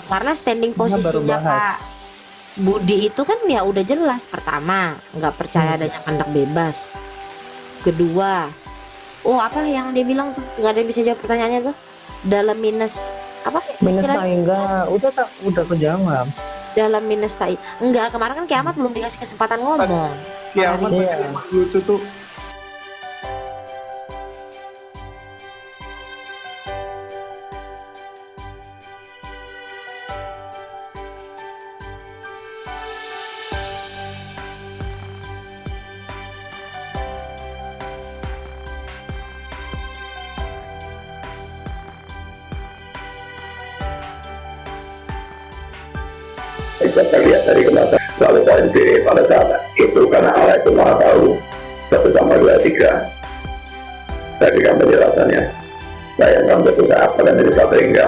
Karena standing Kita baru posisinya bahas. Pak Budi itu kan ya udah jelas. Pertama, nggak percaya Hmm. adanya kehendak bebas. Kedua, oh apa yang dia bilang tuh? Nggak ada yang bisa jawab pertanyaannya tuh. Dalam minus apa Minus istilahnya? Taingga udah tak udah kejawab. Dalam minus tai. Enggak, kemarin kan kiamat belum dikasih kesempatan ngomong. Kiamat Makanya Iya. emang lucu tuh. Bisa terlihat dari belakang. Lalu poin B pada saat itu karena Allah itu maha tahu 1 sama 2 3. Tadi kan penjelasannya. Bayangkan suatu saat pada menit hingga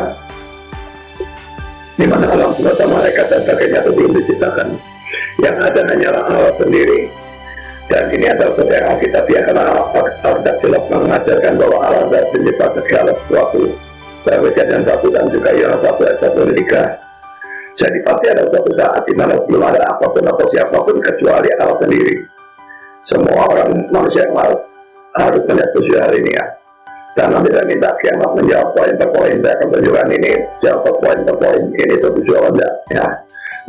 di mana alam semesta malaikat dan sebagainya itu belum diciptakan. Yang ada hanyalah Allah sendiri. Dan ini adalah sesuatu yang Alkitabiah karena Al-Qadar mengajarkan bahwa Allah adalah pencipta segala sesuatu. Dalam Kejadian 1 dan juga Yohanes 1 ayat 1-3. Jadi pasti ada suatu saat di mana belum ada apapun atau siapapun kecuali Allah sendiri. Semua orang manusia yang harus menyetujui hal ini ya. Dan nanti saya minta kiamat menjawab poin per poin. Saya akan tunjukkan ini, jawab poin per poin. Ini setuju atau enggak ya.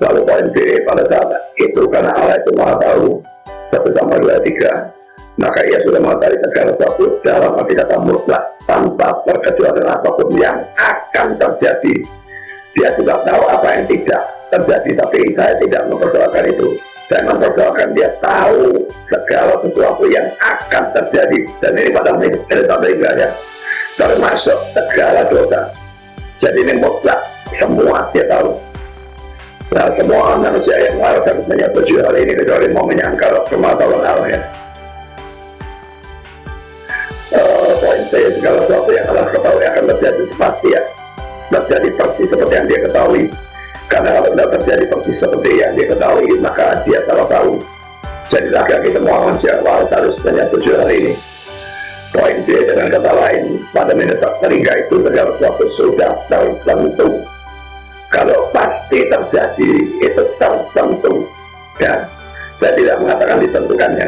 Lalu poin B pada saat itu karena Allah itu maha tahu 1 sama 2 3. Maka ia sudah mengetahui segala sesuatu dalam arti mutlak tanpa perkecualian apapun yang akan terjadi. Dia juga tahu apa yang tidak terjadi, tapi saya tidak mempersoalkan itu. Saya mempersoalkan dia tahu segala sesuatu yang akan terjadi. Dan ini pada menit ya, termasuk segala dosa. Jadi ini mutlak, semua dia tahu. Nah, semua manusia yang waras harus menyetujui hal ini kecuali mau menyangkal pengetahuan Allah ya. Poin saya segala sesuatu yang Allah ketahui akan terjadi pasti ya. Terjadi persis seperti yang dia ketahui. Karena kalau tidak terjadi persis seperti yang dia ketahui, maka dia salah tahu. Jadi lagi-lagi semua manusia waras harus menyetujui hal ini. Poin B dengan kata lain, pada menit terhingga itu segala sesuatu sudah tertentu. Kalau pasti terjadi itu tertentu. Ya, saya tidak mengatakan ditentukannya.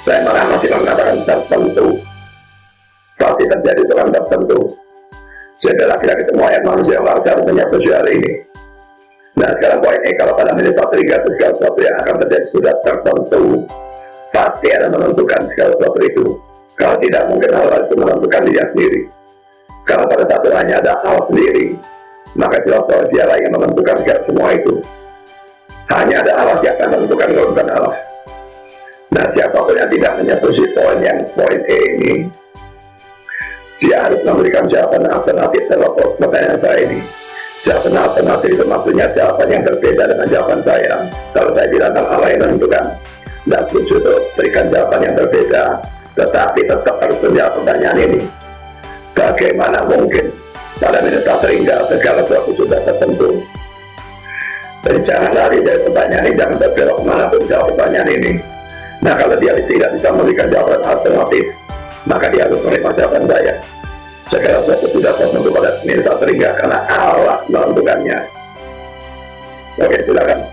Saya malah masih mengatakan tertentu. Pasti terjadi itu kan tertentu. Jadi laki-laki semua yang manusia waras harus menyetujui hal ini. Nah sekarang poin E, kalau pada menit terhingga itu segala sesuatu yang akan terjadi sudah tertentu. Pasti ada menentukan segala sesuatu itu. Kalau tidak mungkin hal itu menentukan dia sendiri. Kalau pada satu hanya ada Allah sendiri, maka jelas bahwa dialah yang menentukan semua itu. Hanya ada Allah siapa yang menentukan, kalau bukan Allah. Nah siapapun yang tidak menyetujui poin E ini, dia harus memberikan jawaban alternatif terhadap pertanyaan saya ini. Jawaban alternatif itu maksudnya jawaban yang berbeda dengan jawaban saya. Kalau saya bilang Allah yang menentukan, tidak setuju untuk berikan jawaban yang berbeda, tetapi tetap harus menjawab pertanyaan ini. Bagaimana mungkin pada menit terhingga segala sesuatu sudah tertentu? Jadi jangan lari dari pertanyaan ini, jangan berbelok kemanapun jawab pertanyaan ini. Nah kalau dia tidak bisa memberikan jawaban alternatif, maka dia harus menerima jawaban saya. Segala sesuatu sudah tertentu pada menit terhingga karena Allah menentukannya. Oke, silakan.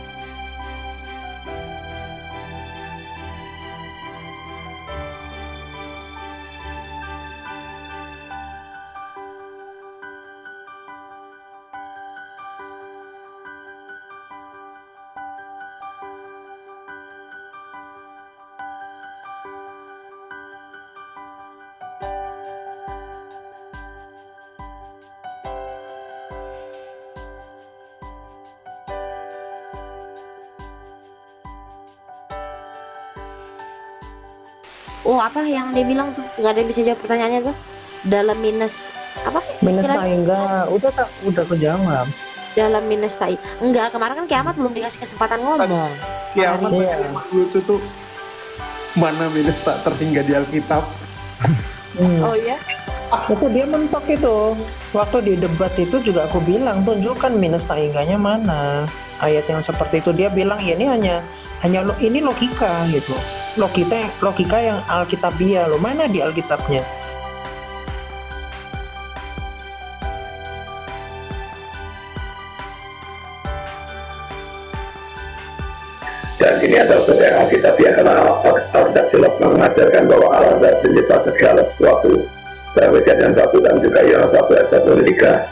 Oh apa yang dia bilang tuh? Nggak ada yang bisa jawab pertanyaannya tuh. Dalam minus apa Minus istilahnya? Taingga udah tak udah kejawab. Dalam minus tai. Enggak, kemarin kan kiamat belum dikasih kesempatan ngomong. Kiamat Iya. emang lucu tuh. Mana minus tak terhingga di Alkitab. Oh iya? Itu dia mentok itu. Waktu di debat itu juga aku bilang tunjukkan minus Taingganya mana. Ayat yang seperti itu dia bilang ya ini hanya ini logika gitu. Logika yang Alkitabiah loh. Mana di Alkitabnya? Dan ini adalah sesuatu yang alkitabiah, karena Al-Daktilog mengajarkan bahwa Allah adalah pencipta segala sesuatu. Dalam Kejadian 1 dan juga Yohanes 1 ayat 1-3.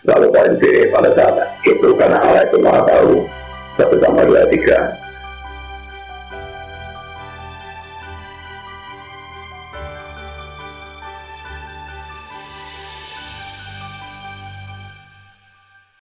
Lalu poin B, pada saat itu karena Allah itu maha tahu, 1 Samuel 2:3,